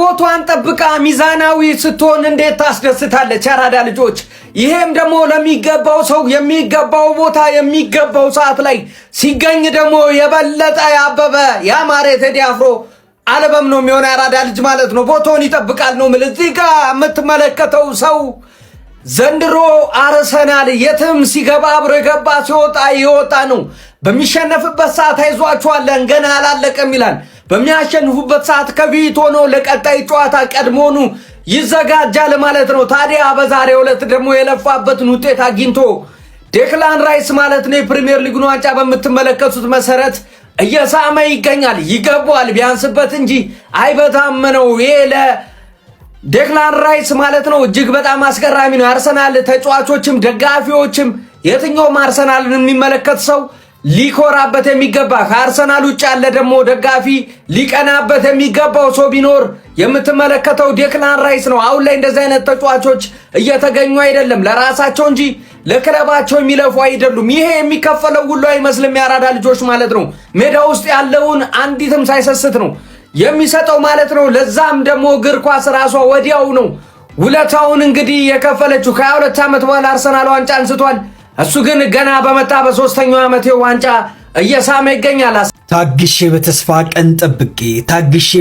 ቦታዋን ጠብቃ ሚዛናዊ ስትሆን እንዴት ታስደስታለች አራዳ ልጆች። ይሄም ደግሞ ለሚገባው ሰው የሚገባው ቦታ የሚገባው ሰዓት ላይ ሲገኝ ደግሞ የበለጠ ያበበ ያማረ ቴዲ አፍሮ አልበም ነው የሚሆነ አራዳ ልጅ ማለት ነው። ቦታውን ይጠብቃል ነው ማለት። እዚህ ጋር የምትመለከተው ሰው ዘንድሮ አርሰናል የትም ሲገባ አብሮ የገባ ሲወጣ ይወጣ ነው። በሚሸነፍበት ሰዓት አይዟችኋለን ገና አላለቀም ይላል። በሚያሸንፉበት ሰዓት ከፊት ሆኖ ለቀጣይ ጨዋታ ቀድሞኑ ይዘጋጃል ማለት ነው። ታዲያ በዛሬው ዕለት ደግሞ የለፋበትን ውጤት አግኝቶ ዴክላን ራይስ ማለት ነው የፕሪሚየር ሊጉን ዋንጫ በምትመለከቱት መሰረት እየሳመ ይገኛል። ይገባዋል ቢያንስበት እንጂ አይበታመነው። ይሄ ለዴክላን ራይስ ማለት ነው እጅግ በጣም አስገራሚ ነው። አርሰናል ተጫዋቾችም ደጋፊዎችም የትኛውም አርሰናልን የሚመለከት ሰው ሊኮራበት የሚገባ ከአርሰናል ውጭ ያለ ደግሞ ደጋፊ ሊቀናበት የሚገባው ሰው ቢኖር የምትመለከተው ዴክላን ራይስ ነው። አሁን ላይ እንደዚህ አይነት ተጫዋቾች እየተገኙ አይደለም። ለራሳቸው እንጂ ለክለባቸው የሚለፉ አይደሉም። ይሄ የሚከፈለው ሁሉ አይመስልም ያራዳ ልጆች ማለት ነው። ሜዳ ውስጥ ያለውን አንዲትም ሳይሰስት ነው የሚሰጠው ማለት ነው። ለዛም ደግሞ እግር ኳስ ራሷ ወዲያው ነው ውለታውን እንግዲህ የከፈለችው። ከ22 ዓመት በኋላ አርሰናል ዋንጫ አንስቷል። እሱ ግን ገና በመጣ በሶስተኛው ዓመት ዋንጫ እየሳመ ይገኛል። ታግሼ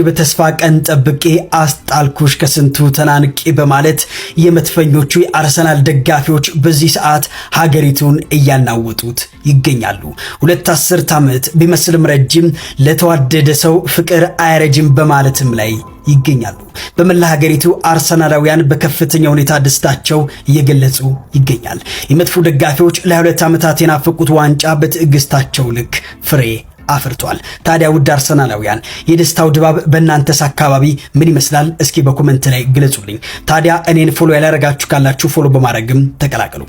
በተስፋ ቀን ጠብቄ አስጣልኩሽ ከስንቱ ተናንቄ በማለት የመድፈኞቹ የአርሰናል ደጋፊዎች በዚህ ሰዓት ሀገሪቱን እያናወጡት ይገኛሉ። 2 ዓመት ቢመስልም ረጅም ለተዋደደ ሰው ፍቅር አያረጅም በማለትም ላይ ይገኛሉ። በመላ ሀገሪቱ አርሰናላውያን በከፍተኛ ሁኔታ ደስታቸው እየገለጹ ይገኛል። የመድፉ ደጋፊዎች ለ2 ዓመታት የናፈቁት ዋንጫ በትዕግስታቸው ልክ ፍሬ አፍርቷል። ታዲያ ውድ አርሰናላውያን የደስታው ድባብ በእናንተስ አካባቢ ምን ይመስላል? እስኪ በኮሜንት ላይ ግለጹልኝ። ታዲያ እኔን ፎሎ ያላረጋችሁ ካላችሁ ፎሎ በማድረግም ተቀላቀሉ።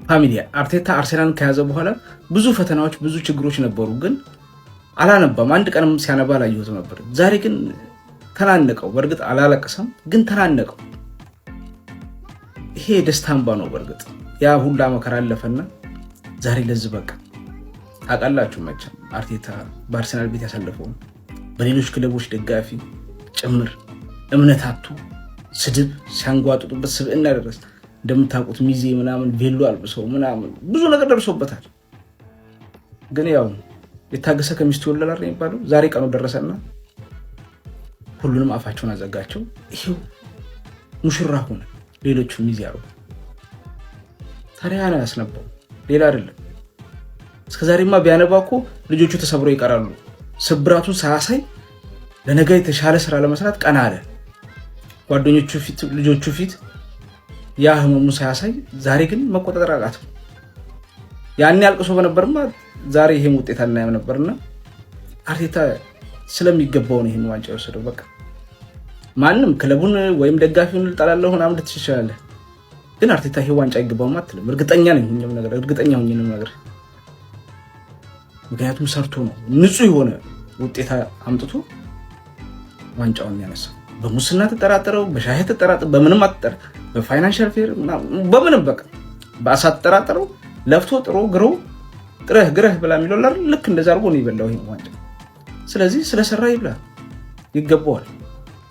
ፋሚሊያ አርቴታ አርሰናልን ከያዘ በኋላ ብዙ ፈተናዎች ብዙ ችግሮች ነበሩ፣ ግን አላነባም። አንድ ቀንም ሲያነባ አላየሁትም ነበር። ዛሬ ግን ተናነቀው። በእርግጥ አላለቀሰም፣ ግን ተናነቀው። ይሄ ደስታ እንባ ነው። በእርግጥ ያ ሁላ መከራ አለፈና ዛሬ ለዚህ በቃ። ታውቃላችሁ መቼም አርቴታ በአርሰናል ቤት ያሳለፈው በሌሎች ክለቦች ደጋፊ ጭምር እምነታቱ ስድብ ሲያንጓጥጡበት ስብዕና ድረስ እንደምታውቁት ሚዜ ምናምን ቬሎ አልብሰው ምናምን ብዙ ነገር ደርሶበታል። ግን ያው የታገሰ ከሚስቱ ይወለዳል የሚባለው ዛሬ ቀኑ ደረሰና ሁሉንም አፋቸውን አዘጋቸው። ይሄው ሙሽራ ሆነ፣ ሌሎቹ ሚዜ ያሩ። ታዲያ ነው ያስነባው፣ ሌላ አይደለም። እስከዛሬማ ቢያነባ እኮ ልጆቹ ተሰብረው ይቀራሉ። ስብራቱን ሳያሳይ ለነገ የተሻለ ስራ ለመስራት ቀና አለ። ጓደኞቹ ፊት ልጆቹ ፊት ያ ህመሙ ሳያሳይ ዛሬ ግን መቆጣጠር አቃተው። ያኔ አልቅሶ በነበርማ ዛሬ ይሄን ውጤት አናየም ነበርና አርቴታ ስለሚገባው ነው ይሄን ዋንጫ የወሰደው። በቃ ማንም ክለቡን ወይም ደጋፊውን ልጠላለሁ ምናምን ልትሽሻለህ፣ ግን አርቴታ ይሄ ዋንጫ ይገባውም አትልም። እርግጠኛ ነኝ ሁኝም ነገር ምክንያቱም ሰርቶ ነው ንጹህ የሆነ ውጤት አምጥቶ ዋንጫውን ያነሳው። በሙስና ተጠራጠረው፣ በሻህ ተጠራጠረው፣ በምንም አትጠራ፣ በፋይናንሻል ፌር በምንም በቃ በአሳት ተጠራጠረው፣ ለፍቶ ጥሮ ግሮ ግረህ ብላ የሚለው ልክ እንደዛ አድርጎ ነው ይበላው ይሄን ዋንጫ። ስለዚህ ስለሰራ ይገባዋል።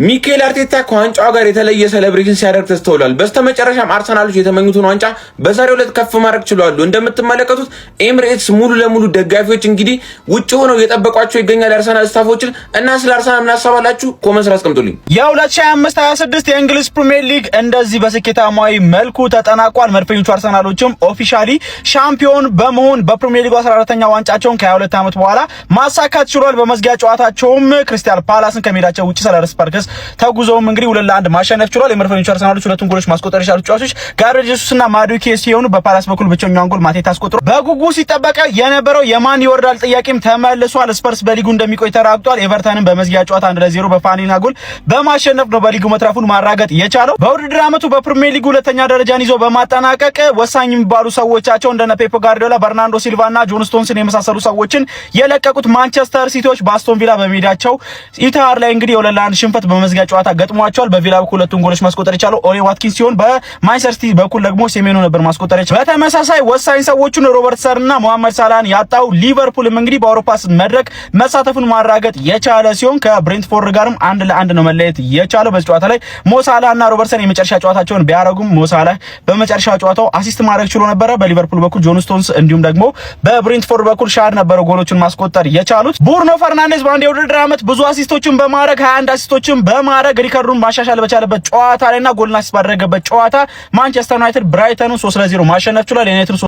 ሚኬል አርቴታ ከዋንጫው ጋር የተለየ ሴሌብሬሽን ሲያደርግ ተስተውሏል። በስተመጨረሻም አርሰናሎች የተመኙትን ዋንጫ በዛሬው ዕለት ከፍ ማድረግ ችለዋል። እንደምትመለከቱት ኤምሬትስ ሙሉ ለሙሉ ደጋፊዎች እንግዲህ ውጭ ሆነው እየጠበቋቸው ይገኛል የአርሰናል ስታፎችን። እና ስለ አርሰናል ምን አሳባላችሁ? ኮሜንት ስራ አስቀምጡልኝ። የ2025/26 የእንግሊዝ ፕሪሚየር ሊግ እንደዚህ በስኬታማዊ መልኩ ተጠናቋል። መድፈኞቹ አርሰናሎችም ኦፊሻሊ ሻምፒዮን በመሆን በፕሪሚየር ሊጉ 14ኛ ዋንጫቸውን ከ22 ዓመት በኋላ ማሳካት ችሏል። በመዝጊያ ጨዋታቸውም ክሪስታል ፓላስን ከሜዳቸው ውጭ ሰለርስ ፓርክ ተጉዘውም እንግዲህ 2-1 ማሸነፍ ችሏል። የመድፈኞቹ አርሰናሎች ሁለቱን ጎሎች ማስቆጠር የቻሉ ተጫዋቾች ጋብሪኤል ጄሱስና ማዱኬ ሲሆኑ በፓላስ በኩል ብቸኛውን ጎል ማቴታ አስቆጥሮ በጉጉ ሲጠበቅ የነበረው የማን ይወርዳል ጥያቄም ተመልሷል። ስፐርስ በሊጉ እንደሚቆይ ተራግጧል። ኤቨርተንን በመዝጊያ ጨዋታ 1-0 በፋኒና ጎል በማሸነፍ ነው በሊጉ መትረፉን ማራገጥ የቻለው። በውድድር ዓመቱ በፕሪሚየር ሊጉ ሁለተኛ ደረጃን ይዞ በማጠናቀቅ ወሳኝ የሚባሉ ሰዎቻቸው እንደነ ፔፕ ጋርዲዮላ፣ በርናርዶ ሲልቫና ጆን ስቶንስን የመሳሰሉ ሰዎችን የለቀቁት ማንቸስተር ሲቲዎች በአስቶን ቪላ በሜዳቸው ኢታር ላይ እንግዲህ የ2-1 ሽንፈት በመዝጊያ ጨዋታ ገጥሟቸዋል። በቪላ በኩል ሁለቱን ጎሎች ማስቆጠር የቻለው ኦሊ ዋትኪንስ ሲሆን በማንቸስተር ሲቲ በኩል ደግሞ ሴሜኖ ነበር ማስቆጠር የቻለው። በተመሳሳይ ወሳኝ ሰዎቹን ሮበርትሰንና መሐመድ ሳላህን ያጣው ሊቨርፑልም እንግዲህ በአውሮፓ መድረክ መሳተፉን ማረጋገጥ የቻለ ሲሆን ከብሬንትፎርድ ጋርም 1-1 ነው መለየት የቻለው። በዚህ ጨዋታ ላይ ሞሳላህና ሮበርትሰን የመጨረሻ ጨዋታቸውን ቢያረጉም ሞሳላህ በመጨረሻ ጨዋታው አሲስት ማድረግ ችሎ ነበረ። በሊቨርፑል በኩል ጆን ስቶንስ እንዲሁም ደግሞ በብሬንትፎርድ በኩል ሻድ ነበረ ጎሎችን ማስቆጠር የቻሉት። ብሩኖ ፈርናንዴዝ በአንድ የውድድር ዓመት ብዙ አሲስቶችን በማድረግ 21 አሲስቶችን በማድረግ ሪከርዱን ማሻሻል በቻለበት ጨዋታ ላይና ጎልና አሲስት ባደረገበት ጨዋታ ማንቸስተር ዩናይትድ ብራይተንን 3-0 ማሸነፍ ችሏል። ዩናይትድ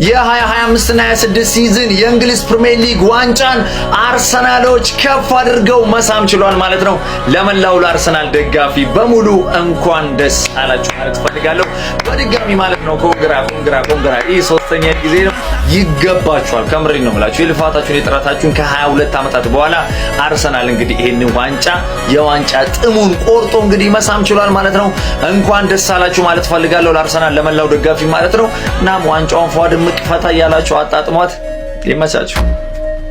የ2025 እና 26 ሲዝን የእንግሊዝ ፕሪሚየር ሊግ ዋንጫን አርሰናሎች ከፍ አድርገው መሳም ችሏል ማለት ነው። ለመላው ለአርሰናል ደጋፊ በሙሉ እንኳን ደስ አላችሁ ማለት ፈልጋለሁ በድጋሚ ማለት ነው። ኮንግራ ይህ ሶስተኛ ጊዜ ነው። ይገባችኋል። ከምሬ ነው የምላችሁ። የልፋታችሁን የጥረታችሁን ከ22 ዓመታት በኋላ አርሰናል እንግዲህ ይሄንን የዋንጫ ጥሙን ቆርጦ እንግዲህ መሳም ችሏል ማለት ነው። እንኳን ደስ አላችሁ ማለት ፈልጋለሁ ለአርሰናል ለመላው ደጋፊ ማለት ነው። እናም ዋንጫውን ፏድ ምቅፈታ ያላችሁ አጣጥሟት ይመቻችሁ።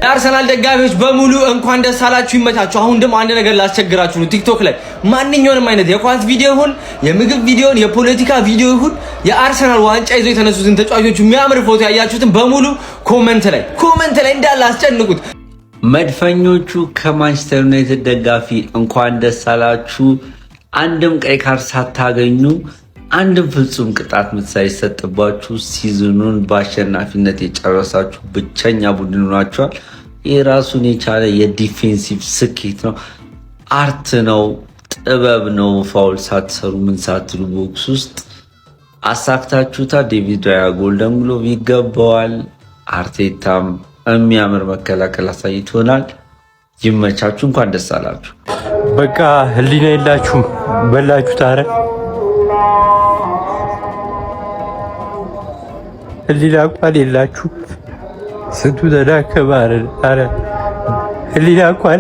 የአርሰናል ደጋፊዎች በሙሉ እንኳን ደስ አላችሁ ይመቻችሁ። አሁን ደግሞ አንድ ነገር ላስቸግራችሁ ነው። ቲክቶክ ላይ ማንኛውንም አይነት የኳስ ቪዲዮ ይሁን የምግብ ቪዲዮ የፖለቲካ ቪዲዮ ይሁን የአርሰናል ዋንጫ ይዘው የተነሱትን ተጫዋቾች የሚያምር ፎቶ ያያችሁትን በሙሉ ኮሜንት ላይ እንዳለ አስጨንቁት። መድፈኞቹ ከማንቸስተር ዩናይትድ ደጋፊ እንኳን ደስ አላችሁ። አንድም ቀይ ካርድ ሳታገኙ አንድም ፍጹም ቅጣት ምት ሳይሰጥባችሁ ሲዝኑን በአሸናፊነት የጨረሳችሁ ብቸኛ ቡድን ሆናችኋል። ይህ ራሱን የቻለ የዲፌንሲቭ ስኬት ነው፣ አርት ነው፣ ጥበብ ነው። ፋውል ሳትሰሩ ምን ሳትሉ ቦክስ ውስጥ አሳክታችሁታ። ዴቪድ ራያ ጎልደን ግሎቭ ይገባዋል። አርቴታም የሚያምር መከላከል አሳይቶናል። ይመቻችሁ። እንኳን ደስ አላችሁ። በቃ ህሊና የላችሁም በላችሁ ታረ ህሊና እንኳን የላችሁ። ስንቱ ተዳከመ። አረ ህሊና እንኳን